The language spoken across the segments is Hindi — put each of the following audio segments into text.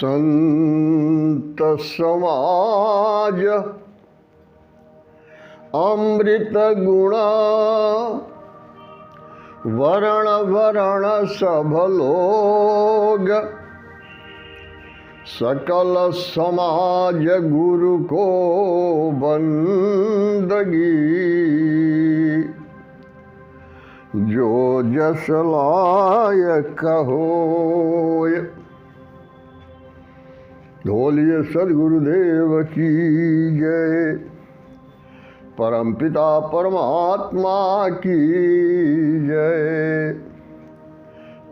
संत समाज अमृत गुणा वरण वरण सब लोग सकल समाज गुरु को बंदगी जो जस लायक होय। बोलिए सद्गुरुदेव की जय। परमपिता परमात्मा की जय।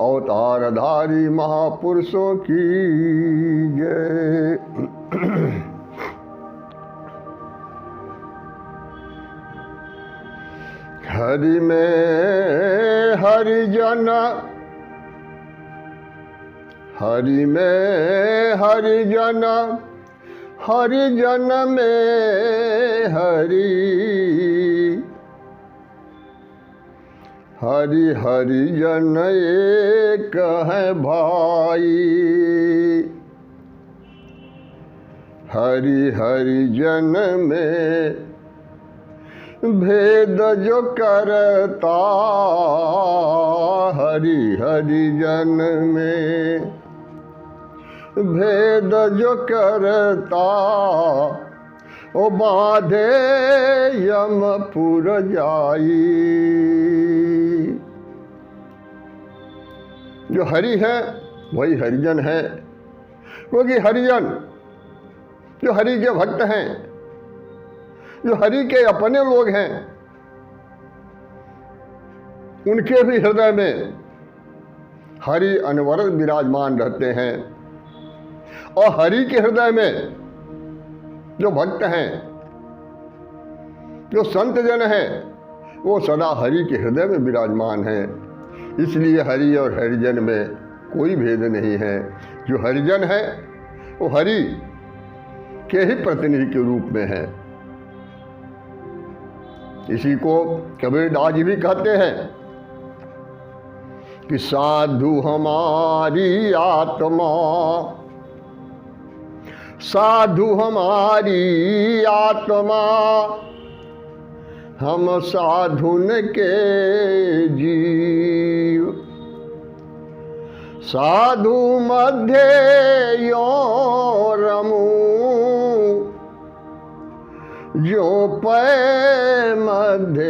अवतारधारी महापुरुषों की जय। हरि में हरिजन, हरि में हरिजन, हरिजन में हरि, हरि हरिजन एक है भाई। हरि हरिजन में भेद जो करता, हरि हरिजन में भेद जो करता, ओ बाधे यमपुर जाई। जो हरि है वही हरिजन है, क्योंकि हरिजन जो हरि के भक्त हैं, जो हरि के अपने लोग हैं, उनके भी हृदय में हरि अनवरत विराजमान रहते हैं। और हरि के हृदय में जो भक्त हैं, जो संत जन हैं, वो सदा हरि के हृदय में विराजमान हैं। इसलिए हरि और हरिजन में कोई भेद नहीं है। जो हरिजन है वो हरि के ही प्रतिनिधि के रूप में है। इसी को कबीरदास जी भी कहते हैं कि साधु हमारी आत्मा, साधु हमारी आत्मा, हम साधुन के जीव। साधु मध्य यो रमू, जो पै मध्य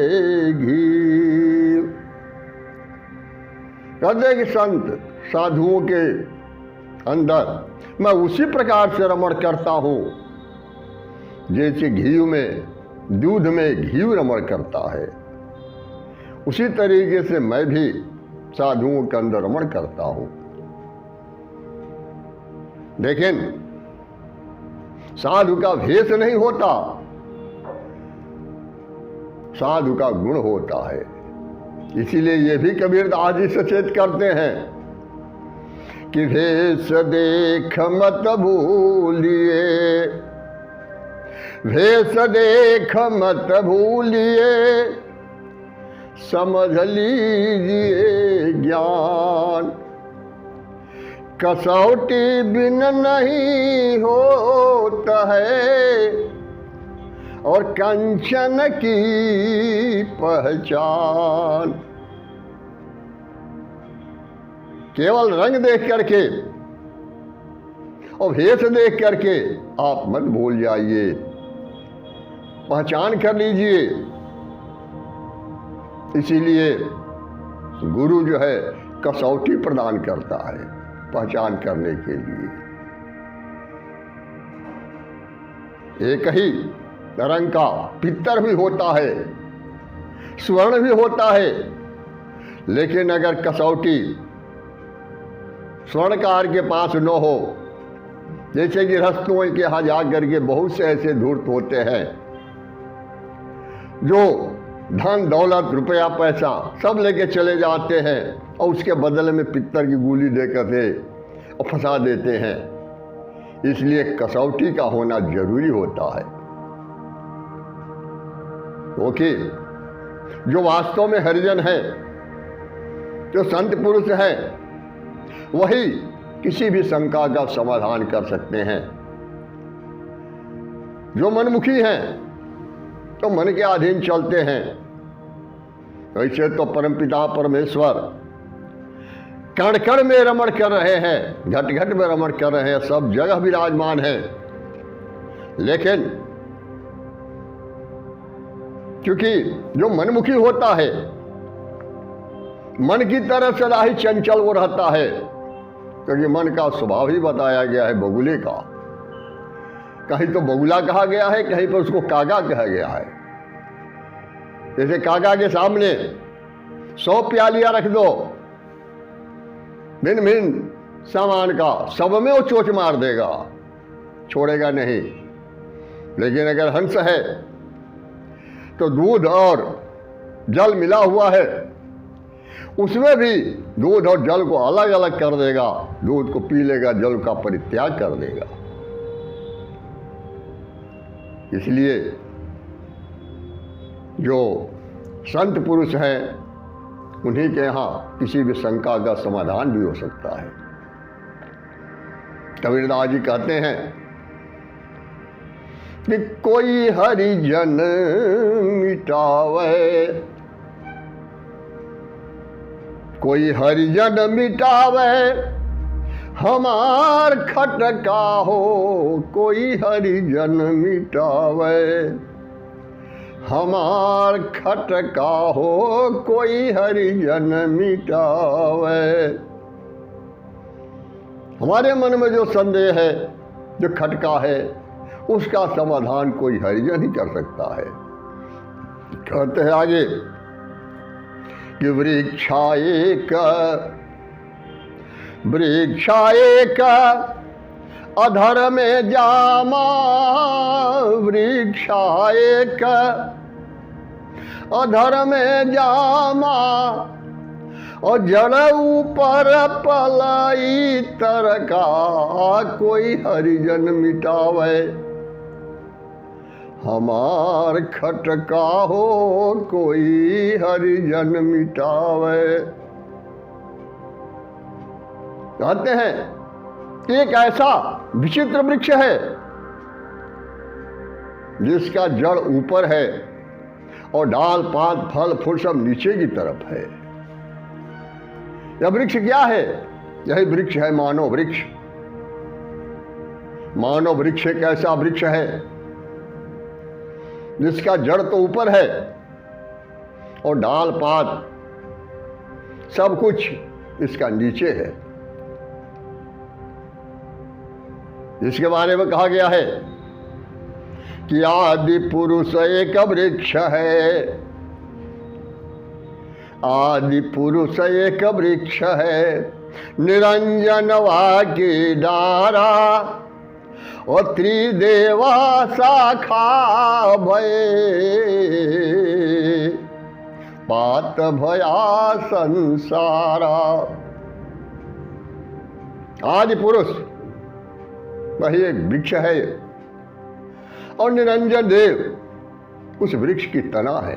घी। कहते कि संत साधुओं के अंदर मैं उसी प्रकार से रमण करता हूं जैसे घी में, दूध में घी रमण करता है। उसी तरीके से मैं भी साधुओं के अंदर रमण करता हूं। लेकिन साधु का भेष नहीं होता, साधु का गुण होता है। इसीलिए ये भी कबीरदास जी सचेत करते हैं कि भेष देख मत भूलिए, भेष देख मत भूलिए, समझ लीजिए ज्ञान। कसौटी बिन नहीं होता है और कंचन की पहचान। केवल रंग देख करके और भेष देख करके आप मत भूल जाइए, पहचान कर लीजिए। इसीलिए गुरु जो है कसौटी प्रदान करता है पहचान करने के लिए। एक ही रंग का पित्तर भी होता है, स्वर्ण भी होता है, लेकिन अगर कसौटी स्वर्णकार के पास न हो, जैसे कि गृहस्थों के यहाँ जा करके बहुत से ऐसे धूर्त होते हैं जो धन दौलत रुपया पैसा सब लेके चले जाते हैं और उसके बदले में पित्तर की गोली देकर के और फंसा देते हैं। इसलिए कसौटी का होना जरूरी होता है, क्योंकि जो वास्तव में हरिजन है, जो संत पुरुष है, वही किसी भी शंका का समाधान कर सकते हैं। जो मनमुखी हैं तो मन के अधीन चलते हैं। ऐसे तो परमपिता परमेश्वर कण कण में रमण कर रहे हैं, घट घट में रमण कर रहे हैं, सब जगह विराजमान है। लेकिन क्योंकि जो मनमुखी होता है, मन की तरह सदा ही चंचल वो रहता है, क्योंकि मन का स्वभाव ही बताया गया है बगुले का। कहीं तो बगुला कहा गया है, कहीं पर उसको कागा कहा गया है। जैसे कागा के सामने 100 प्यालियां रख दो भिन्न भिन्न सामान का, सब में वो चोंच मार देगा, छोड़ेगा नहीं। लेकिन अगर हंस है तो दूध और जल मिला हुआ है, उसमें भी दूध और जल को अलग अलग कर देगा, दूध को पी लेगा, जल का परित्याग कर देगा। इसलिए जो संत पुरुष हैं उन्हीं के यहाँ किसी भी शंका का समाधान भी हो सकता है। कबीरदास जी कहते हैं कि कोई हरिजन मिटावे, कोई हरिजन मिटावे हमार खटका हो, कोई हरिजन मिटावे हमार खटका हो, कोई हरिजन मिटावे। हमारे मन में जो संदेह है, जो खटका है, उसका समाधान कोई हरिजन ही कर सकता है। कहते हैं आगे कि वृक्षा एक अधर में जामा, वृक्षा एक अधर में जामा, और जड़ ऊपर पलाई तरका, कोई हरिजन मिटावे हमार खटका हो, कोई हरिजन मिटावे। कहते हैं एक ऐसा विचित्र वृक्ष है जिसका जड़ ऊपर है और डाल पात फल फूल सब नीचे की तरफ है। यह वृक्ष क्या है? यही वृक्ष है मानव वृक्ष। मानव वृक्ष एक ऐसा वृक्ष है जिसका जड़ तो ऊपर है और डाल पात सब कुछ इसका नीचे है। इसके बारे में कहा गया है कि आदि पुरुष एक वृक्ष है, आदि पुरुष एक वृक्ष है, निरंजन वाकी डारा, और त्रिदेवा शाखा भये, पात भया संसारा। आदि पुरुष वही एक वृक्ष है और निरंजन देव उस वृक्ष की तना है।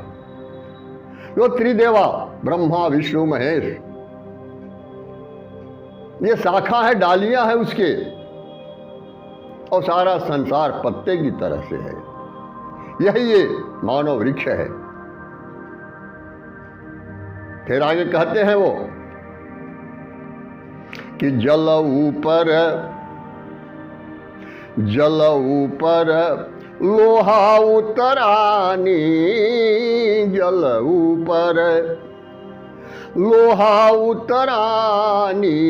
जो त्रिदेवा ब्रह्मा विष्णु महेश, ये शाखा है, डालियां हैं उसके, और सारा संसार पत्ते की तरह से है। यही ये मानव वृक्ष है। फिर आगे कहते हैं वो कि जल ऊपर लोहा उतरानी, जल ऊपर लोहा उतरानी,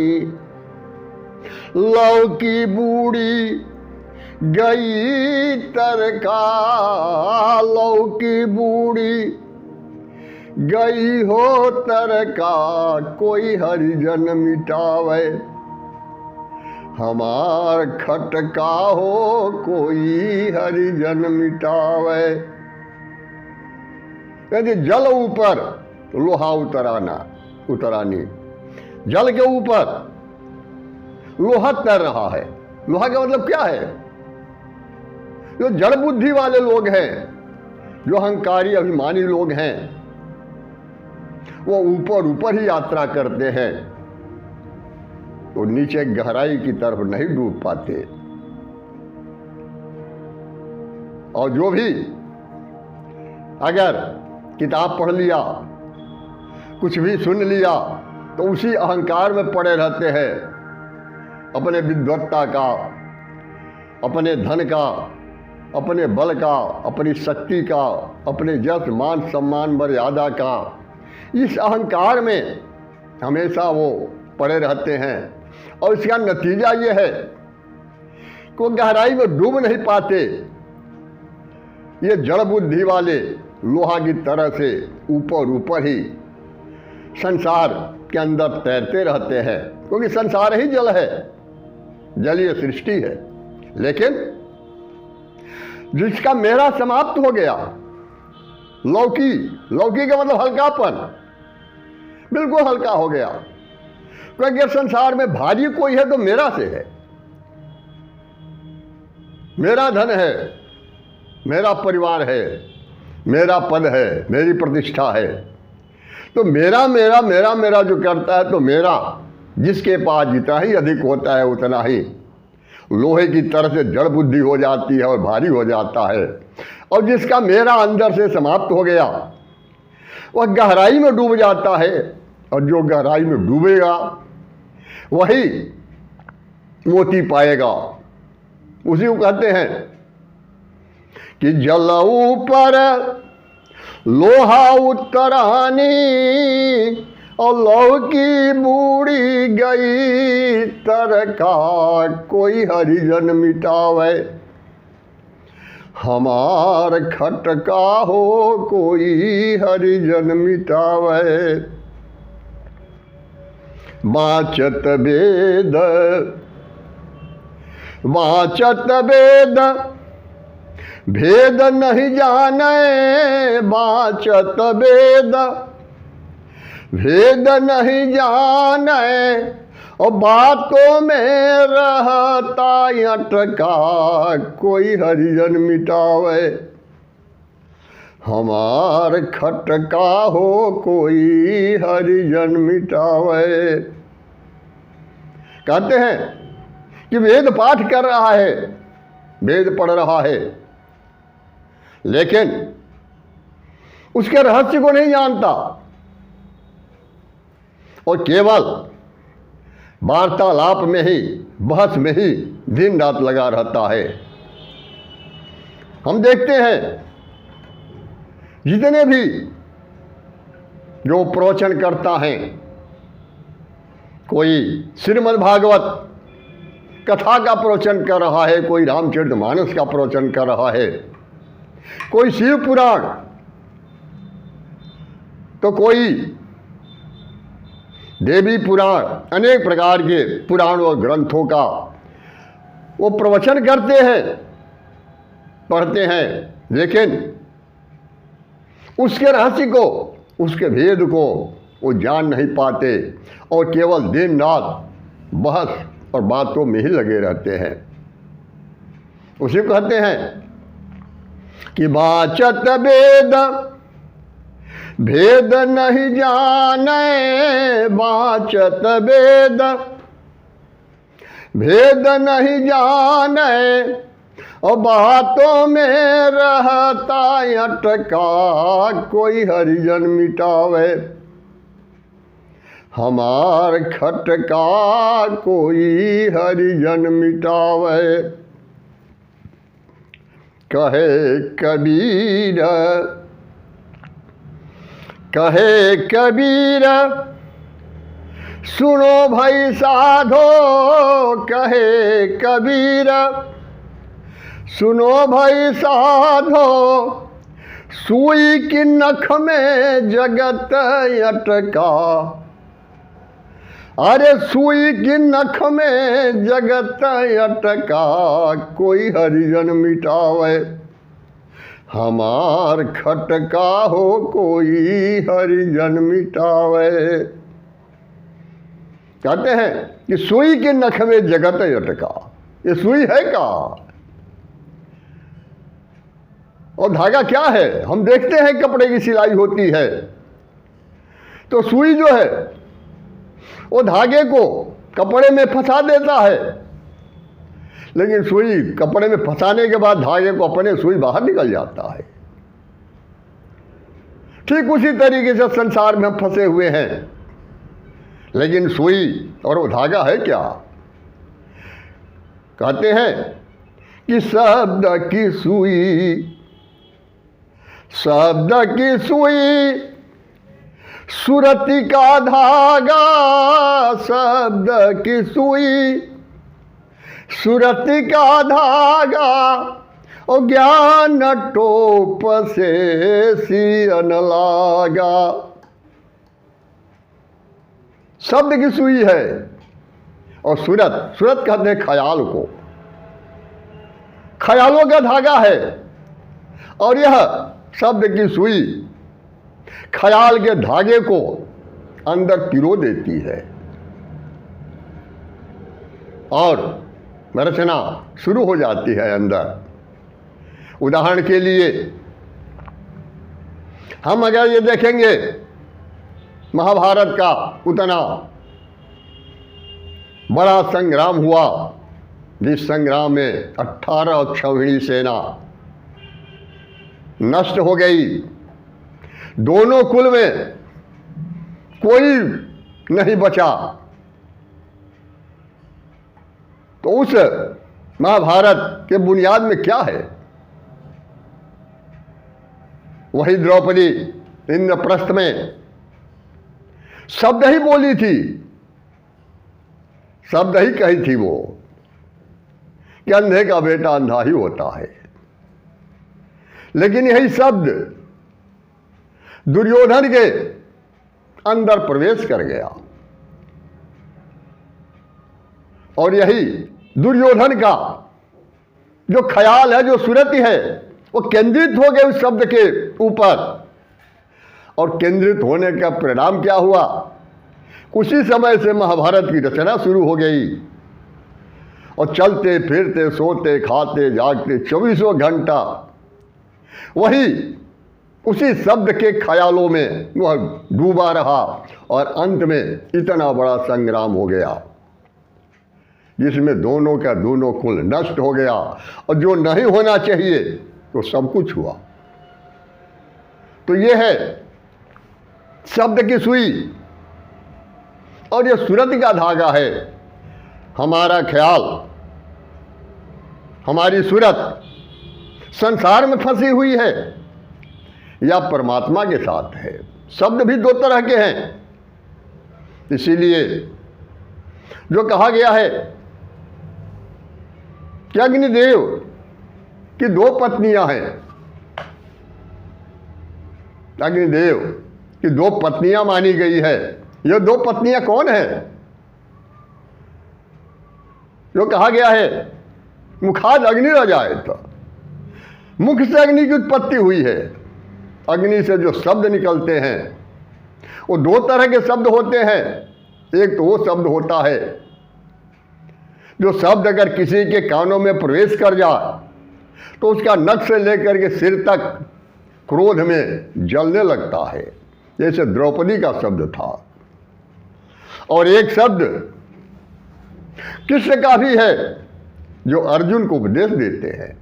लौकी बूढ़ी गई तरका, लौकी बूढ़ी गई हो तरका, कोई हरिजन मिटावे हमार खटका हो, कोई हरिजन मिटावे। यदि जल ऊपर लोहा उतरानी, जल के ऊपर लोहा तैर रहा है। लोहा का मतलब क्या है? जो जड़ बुद्धि वाले लोग हैं, जो अहंकारी अभिमानी लोग हैं, वो ऊपर ऊपर ही यात्रा करते हैं। वो नीचे गहराई की तरफ नहीं डूब पाते। और जो भी अगर किताब पढ़ लिया, कुछ भी सुन लिया, तो उसी अहंकार में पड़े रहते हैं, अपने विद्वत्ता का, अपने धन का, अपने बल का, अपनी शक्ति का, अपने यश मान सम्मान मर्यादा का। इस अहंकार में हमेशा वो पड़े रहते हैं और इसका नतीजा ये है कि वो गहराई में डूब नहीं पाते। ये जड़ बुद्धि वाले लोहा की तरह से ऊपर ऊपर ही संसार के अंदर तैरते रहते हैं, क्योंकि संसार ही जल है, जलीय सृष्टि है। लेकिन जिसका मेरा समाप्त हो गया, लौकी का मतलब हल्कापन, बिल्कुल हल्का हो गया, क्योंकि संसार में भारी कोई है तो मेरा से है, मेरा धन है, मेरा परिवार है, मेरा पद है, मेरी प्रतिष्ठा है। तो मेरा मेरा मेरा मेरा जो करता है, तो मेरा जिसके पास जितना ही अधिक होता है उतना ही लोहे की तरह से जड़ बुद्धि हो जाती है और भारी हो जाता है। और जिसका मेरा अंदर से समाप्त हो गया वह गहराई में डूब जाता है, और जो गहराई में डूबेगा वही मोती पाएगा। उसी को कहते हैं कि जल ऊपर लोहा उत्तरानी और लौकी बूढ़ी गई तरका कोई हरिजन मिटावे, हमार खटका हो कोई हरिजन मिटावे। वाचत वेद भेद नहीं जाने, वाचत वेद भेद नहीं जाने, और बातों में रहता अटका कोई हरिजन मिटावे, हमार खटका हो कोई हरिजन मिटावे। कहते हैं कि वेद पाठ कर रहा है, वेद पढ़ रहा है, लेकिन उसके रहस्य को नहीं जानता और केवल वार्तालाप में ही, बहस में ही दिन रात लगा रहता है। हम देखते हैं जितने भी जो प्रवचन करता है, कोई श्रीमद् भागवत कथा का प्रवचन कर रहा है, कोई रामचरितमानस का प्रवचन कर रहा है, कोई शिव पुराण, तो कोई देवी पुराण, अनेक प्रकार के पुराण और ग्रंथों का वो प्रवचन करते हैं, पढ़ते हैं, लेकिन उसके रहस्य को, उसके भेद को वो जान नहीं पाते और केवल दिन रात बहस और बातों में ही लगे रहते हैं। उसी को कहते हैं कि वाचत वेद भेद नहीं जाने, वाचत वेद भेद नहीं जाने, और बातों में रहता अटका कोई हरिजन मिटावे, हमार खटका कोई हरिजन मिटावे। कहे कबीर सुनो भाई साधो, कहे कबीर सुनो भाई साधो, सुई की नख में जगत अटका, अरे सुई की नख में जगत अटका कोई हरिजन मिटावे, हमार खटका हो कोई हरिजन मिटावे। कहते हैं कि सुई के नख में जगत अटका, ये सुई है का और धागा क्या है? हम देखते हैं कपड़े की सिलाई होती है तो सुई जो है वो धागे को कपड़े में फंसा देता है, लेकिन सुई कपड़े में फंसाने के बाद धागे को अपने सुई बाहर निकल जाता है। ठीक उसी तरीके से संसार में हम फंसे हुए हैं, लेकिन सुई और वो धागा है क्या? कहते हैं कि शब्द की सुई, शब्द की सुई, सुरति का धागा, शब्द की सुई, सुरति का धागा, और ज्ञान टोप से सियन लागा। शब्द की सुई है और सूरत, सूरत कहते हैं ख्याल को, ख्यालों का धागा है, और यह शब्द की सुई ख्याल के धागे को अंदर पिरो देती है और रचना शुरू हो जाती है अंदर। उदाहरण के लिए हम अगर ये देखेंगे महाभारत का उतना बड़ा संग्राम हुआ, जिस संग्राम में 18 अक्षौहिणी सेना नष्ट हो गई, दोनों कुल में कोई नहीं बचा, तो उस महाभारत के बुनियाद में क्या है? वही द्रौपदी इंद्रप्रस्थ में शब्द ही बोली थी, शब्द ही कही थी वो कि अंधे का बेटा अंधा ही होता है। लेकिन यही शब्द दुर्योधन के अंदर प्रवेश कर गया और यही दुर्योधन का जो ख्याल है, जो सुरति है, वो केंद्रित हो गए उस शब्द के ऊपर। और केंद्रित होने का परिणाम क्या हुआ? उसी समय से महाभारत की रचना शुरू हो गई और चलते फिरते सोते खाते जागते 24 घंटा वही उसी शब्द के ख्यालों में वह डूबा रहा और अंत में इतना बड़ा संग्राम हो गया जिसमें दोनों का दोनों कुल नष्ट हो गया और जो नहीं होना चाहिए तो सब कुछ हुआ। तो ये है शब्द की सुई और ये सुरति का धागा है। हमारा ख्याल, हमारी सूरत संसार में फंसी हुई है या परमात्मा के साथ है। शब्द भी 2 तरह के हैं, इसीलिए जो कहा गया है कि अग्निदेव की 2 पत्नियां हैं, अग्निदेव की 2 पत्नियां मानी गई है। ये 2 पत्नियां कौन है? जो कहा गया है मुखाद अग्नि रजाए, तो मुख से अग्नि की उत्पत्ति हुई है। अग्नि से जो शब्द निकलते हैं वो 2 तरह के शब्द होते हैं। एक तो वो शब्द होता है जो शब्द अगर किसी के कानों में प्रवेश कर जाए तो उसका नख से लेकर के सिर तक क्रोध में जलने लगता है, जैसे द्रौपदी का शब्द था। और एक शब्द कृष्ण का भी है जो अर्जुन को उपदेश देते हैं,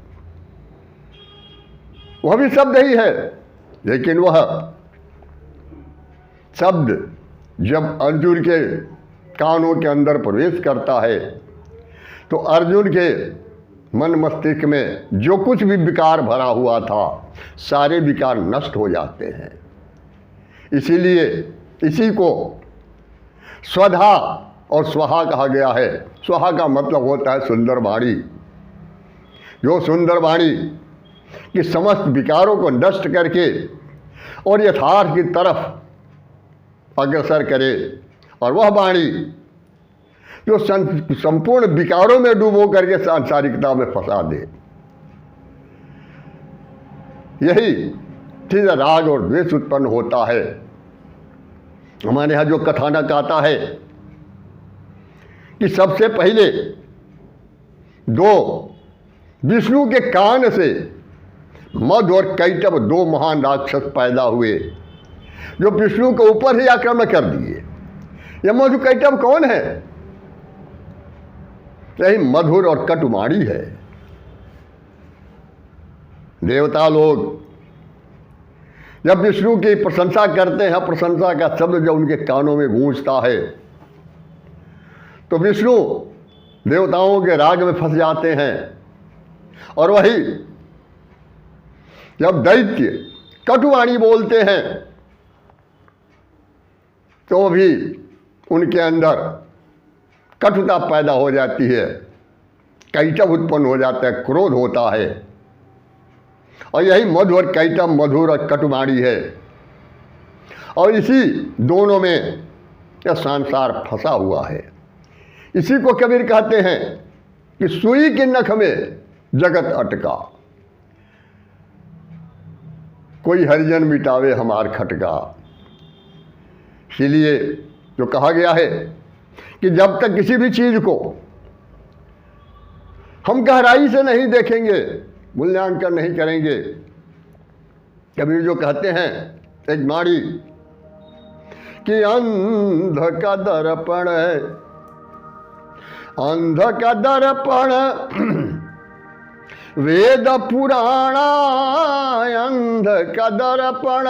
वह भी शब्द ही है। लेकिन वह शब्द जब अर्जुन के कानों के अंदर प्रवेश करता है तो अर्जुन के मन मस्तिष्क में जो कुछ भी विकार भरा हुआ था सारे विकार नष्ट हो जाते हैं। इसीलिए इसी को स्वधा और स्वाहा कहा गया है। स्वाहा का मतलब होता है सुंदर वाणी, जो सुंदर वाणी कि समस्त विकारों को नष्ट करके और यथार्थ की तरफ अग्रसर करे, और वह वाणी जो संपूर्ण विकारों में डूबो करके सांसारिकता में फंसा दे। यही चीज राग और द्वेष उत्पन्न होता है। हमारे यहाँ जो कथानक आता है कि सबसे पहले 2 विष्णु के कान से मद और कैटभ 2 महान राक्षस पैदा हुए जो विष्णु के ऊपर ही आक्रमण कर दिए। यह मधु कैटभ कौन है? यही मधुर और कटुवाणी है। देवता लोग जब विष्णु की प्रशंसा करते हैं, प्रशंसा का शब्द जब उनके कानों में गूंजता है तो विष्णु देवताओं के राग में फंस जाते हैं। और वही जब दैत्य कटुवाणी बोलते हैं तो भी उनके अंदर कटुता पैदा हो जाती है, कैटव उत्पन्न हो जाता है, क्रोध होता है। और यही मधु और कैटव, मधुर और कटुवाणी है। और इसी दोनों में यह संसार फंसा हुआ है। इसी को कबीर कहते हैं कि सुई के नख में जगत अटका, कोई हरिजन मिटावे हमार खटका। इसीलिए जो कहा गया है कि जब तक किसी भी चीज को हम गहराई से नहीं देखेंगे, मूल्यांकन नहीं करेंगे, कबीर जो कहते हैं एक नाड़ी कि अंध का दर्पण है, अंध का दर्पण वेद पुराणा, अंध का दर्पण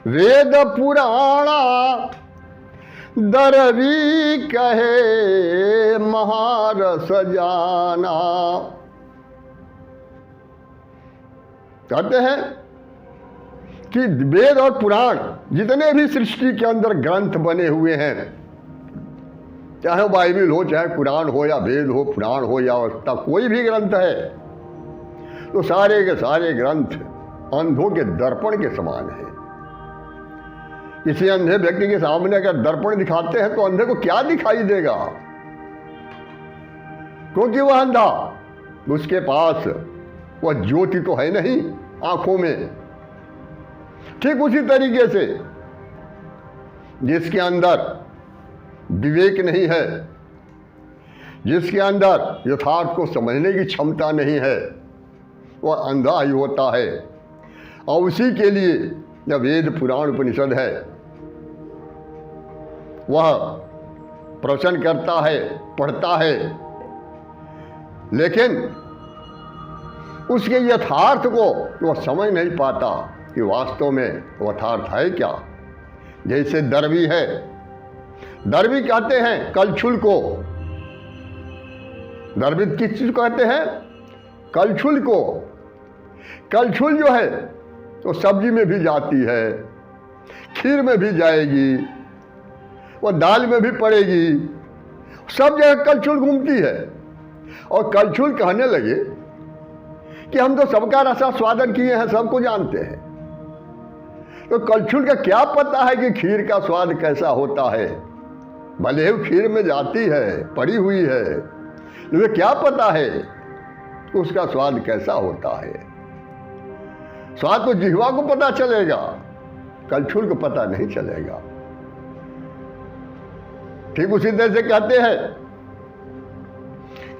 वेद पुराणा, दरवी कहे महारस जाना। कहते हैं कि वेद और पुराण जितने भी सृष्टि के अंदर ग्रंथ बने हुए हैं, चाहे वो बाइबिल हो, चाहे कुरान हो, या वेद हो, पुराण हो, या अवस्था कोई भी ग्रंथ है, तो सारे के सारे ग्रंथ अंधों के दर्पण के समान है। किसी अंधे व्यक्ति के सामने अगर दर्पण दिखाते हैं तो अंधे को क्या दिखाई देगा? क्योंकि वह अंधा, उसके पास वह ज्योति तो है नहीं आंखों में। ठीक उसी तरीके से जिसके अंदर विवेक नहीं है, जिसके अंदर यथार्थ को समझने की क्षमता नहीं है, वह अंधा ही होता है। और उसी के लिए जब वेद पुराण उपनिषद है वह प्रवचन करता है, पढ़ता है, लेकिन उसके यथार्थ को वह समझ नहीं पाता कि वास्तव में यथार्थ है क्या। जैसे दरवी है, दरवी कहते हैं कलछुल को, दरवी किस चीज को कहते हैं? कलछुल को। कलछुल जो है तो सब्जी में भी जाती है, खीर में भी जाएगी, वो दाल में भी पड़ेगी, सब जगह कलछुल घूमती है। और कलछुल कहने लगे कि हम तो सबका रसा स्वादन किए हैं, सबको जानते हैं, तो कलछुल का क्या पता है कि खीर का स्वाद कैसा होता है? भले ही खीर में जाती है, पड़ी हुई है, लेकिन क्या पता है उसका स्वाद कैसा होता है? स्वाद तो जिह्वा को पता चलेगा, कलछुल को पता नहीं चलेगा। ठीक उसी तरह से कहते हैं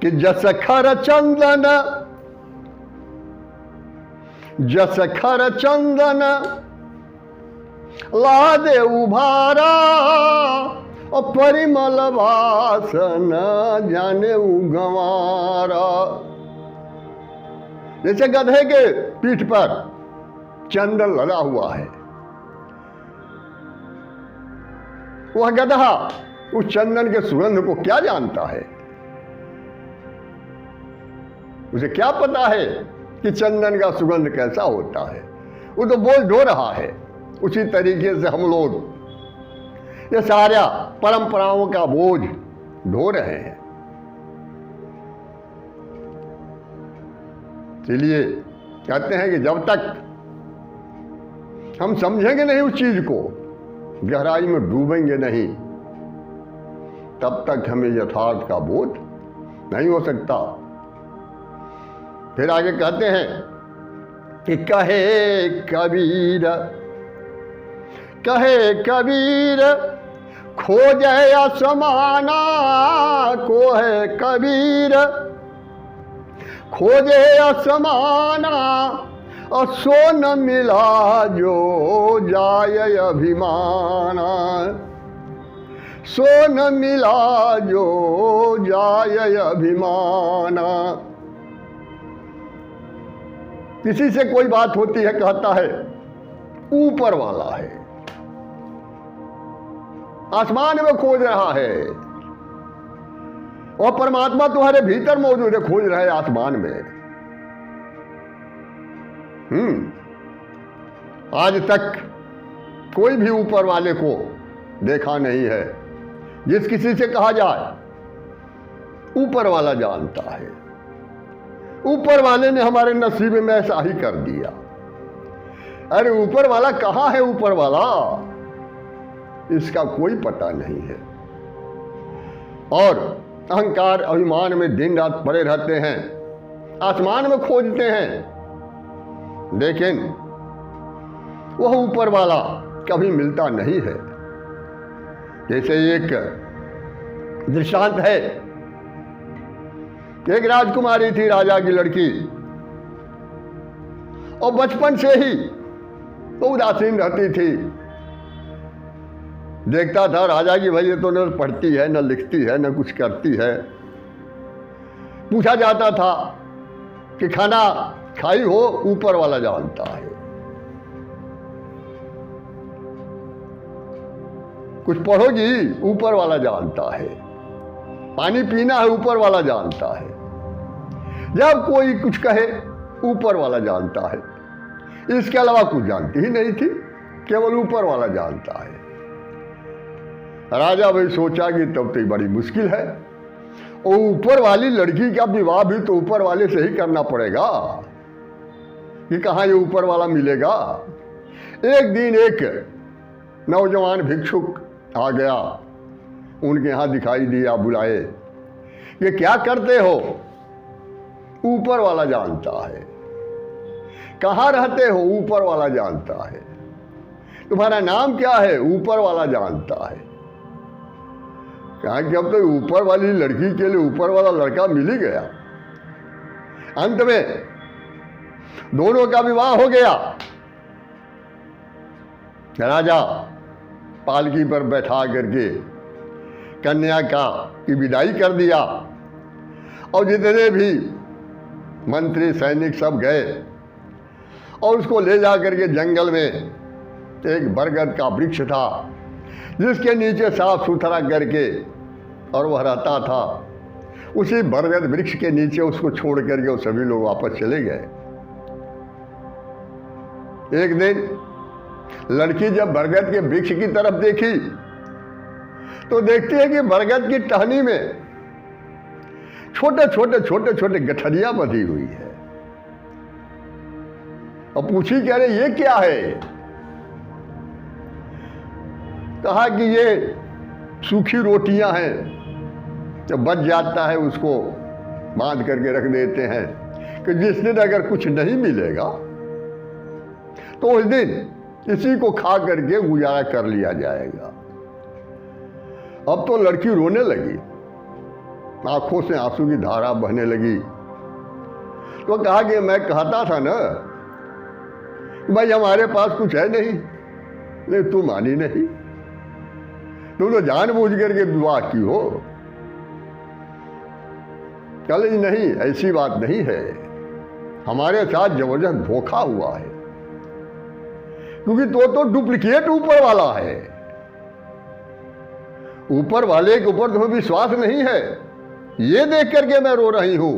कि जस खर चंदन, जस खर चंदन लादे उभारा, और परिमल वासन जाने उगवारा। जैसे गधे के पीठ पर चंदन लगा हुआ है, वह गधा उस चंदन के सुगंध को क्या जानता है? उसे क्या पता है कि चंदन का सुगंध कैसा होता है? वो तो बोल ढो रहा है। उसी तरीके से हम लोग ये सारा परंपराओं का बोझ ढो रहे हैं। इसलिए कहते हैं कि जब तक हम समझेंगे नहीं उस चीज को, गहराई में डूबेंगे नहीं, तब तक हमें यथार्थ का बोध नहीं हो सकता। फिर आगे कहते हैं कि कहे कबीर, कहे कबीर खोजे असमाना, को है कबीर खोजे असमाना, और सो न मिला जो जाय अभिमाना। सो न मिला जो जाय अभिमाना। किसी से कोई बात होती है, कहता है ऊपर वाला है, आसमान में खोज रहा है, और परमात्मा तुम्हारे भीतर मौजूद है, खोज रहा है आसमान में। आज तक कोई भी ऊपर वाले को देखा नहीं है। जिस किसी से कहा जाए ऊपर वाला जानता है, ऊपर वाले ने हमारे नसीब में ऐसा ही कर दिया। अरे ऊपर वाला कहाँ है? ऊपर वाला इसका कोई पता नहीं है। और अहंकार अभिमान में दिन रात पड़े रहते हैं, आसमान में खोजते हैं, लेकिन वह ऊपर वाला कभी मिलता नहीं है। जैसे एक दृष्टांत है, एक राजकुमारी थी, राजा की लड़की, और बचपन से ही वो उदासीन रहती थी। देखता था राजा की भाई ये तो न पढ़ती है, न लिखती है, न कुछ करती है। पूछा जाता था कि खाना खाई हो? ऊपर वाला जानता है। कुछ पढ़ोगी? ऊपर वाला जानता है। पानी पीना है? ऊपर वाला जानता है। जब कोई कुछ कहे, ऊपर वाला जानता है। इसके अलावा कुछ जानती ही नहीं थी, केवल ऊपर वाला जानता है। राजा भाई सोचा कि तब तो बड़ी मुश्किल है, और ऊपर वाली लड़की का विवाह भी तो ऊपर वाले से ही करना पड़ेगा, कि कहाँ ये ऊपर वाला मिलेगा। एक दिन एक नौजवान भिक्षुक आ गया, उनके यहाँ दिखाई दिया, बुलाए, ये क्या करते हो? ऊपर वाला जानता है। कहाँ रहते हो? ऊपर वाला जानता है। तुम्हारा नाम क्या है? ऊपर वाला जानता है। कहा कि अब तो ऊपर वाली लड़की के लिए ऊपर वाला लड़का मिल ही गया। अंत में दोनों का विवाह हो गया। राजा पालकी पर बैठा करके कन्या की विदाई कर दिया, और जितने भी मंत्री सैनिक सब गए, और उसको ले जा करके जंगल में एक बरगद का वृक्ष था, जिसके नीचे साफ सुथरा करके और वह रहता था। उसी बरगद वृक्ष के नीचे उसको छोड़ करके वो सभी लोग वापस चले गए। एक दिन लड़की जब बरगद के वृक्ष की तरफ देखी, तो देखती है कि बरगद की टहनी में छोटे छोटे गठरियां बंधी हुई है। और पूछी कह रहे ये क्या है? कहा कि ये सूखी रोटियां हैं, जब बच जाता है उसको बांध करके रख देते हैं कि जिस दिन अगर कुछ नहीं मिलेगा तो उस दिन इसी को खा करके गुजारा कर लिया जाएगा। अब तो लड़की रोने लगी, आंखों से आंसू की धारा बहने लगी। तो कहा कि मैं कहता था ना भाई हमारे पास कुछ है नहीं, लेकिन तू मानी नहीं, तुम तो जानबूझ करके विवाह की हो। चल नहीं, ऐसी बात नहीं है, हमारे साथ जबरदस्त धोखा हुआ है, क्योंकि तो डुप्लीकेट ऊपर वाला है। ऊपर वाले के ऊपर तुम्हें विश्वास नहीं है, ये देख करके मैं रो रही हूं।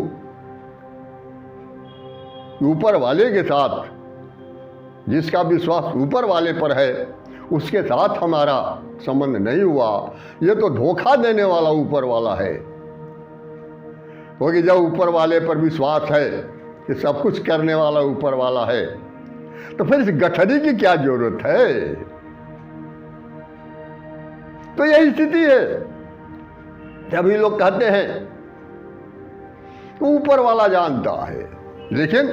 ऊपर वाले के साथ जिसका विश्वास ऊपर वाले पर है, उसके साथ हमारा संबंध नहीं हुआ। ये तो धोखा देने वाला ऊपर वाला है। क्योंकि जब ऊपर वाले पर विश्वास है कि सब कुछ करने वाला ऊपर वाला है, तो फिर इस गठरी की क्या जरूरत है? तो यही स्थिति है। सभी लोग कहते हैं ऊपर वाला जानता है, लेकिन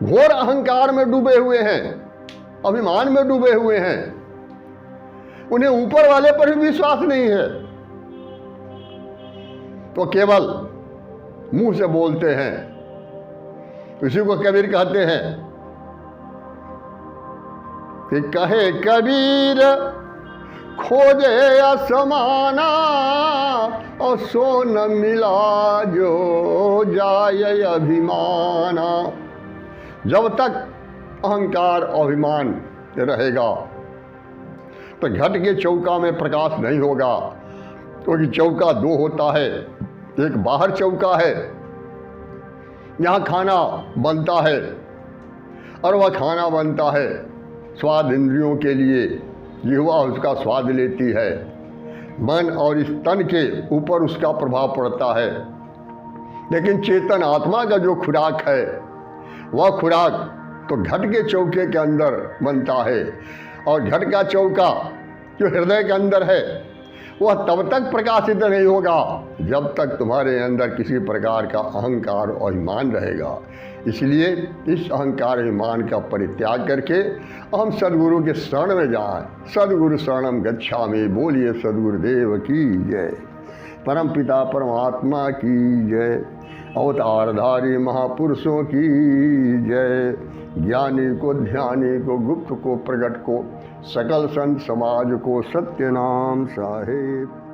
घोर अहंकार में डूबे हुए हैं, अभिमान में डूबे हुए हैं। उन्हें ऊपर वाले पर भी विश्वास नहीं है, तो केवल मुंह से बोलते हैं। इसी को कबीर कहते हैं कि कहे कबीर खोजे असमाना और सो न मिला जो जाय अभिमाना। जब तक अहंकार अभिमान रहेगा तो घट के चौका में प्रकाश नहीं होगा, क्योंकि चौका दो होता है। एक बाहर चौका है, यहाँ खाना बनता है और वह खाना बनता है स्वाद इंद्रियों के लिए, जिह्वा उसका स्वाद लेती है, मन और इस तन के ऊपर उसका प्रभाव पड़ता है। लेकिन चेतन आत्मा का जो खुराक है, वह खुराक तो घट के चौके के अंदर बनता है। और घट का चौका जो हृदय के अंदर है, वह तब तक प्रकाशित नहीं होगा जब तक तुम्हारे अंदर किसी प्रकार का अहंकार और अभिमान रहेगा। इसलिए इस अहंकार अभिमान का परित्याग करके हम सदगुरु के शरण में जाएं। सदगुरु शरणम गच्छामि। बोलिए सदगुरुदेव की जय। परम पिता परमात्मा की जय। अवतारधारी महापुरुषों की जय। ज्ञानी को, ध्यानी को, गुप्त को, प्रगट को, सकल संत समाज को सत्य नाम साहेब।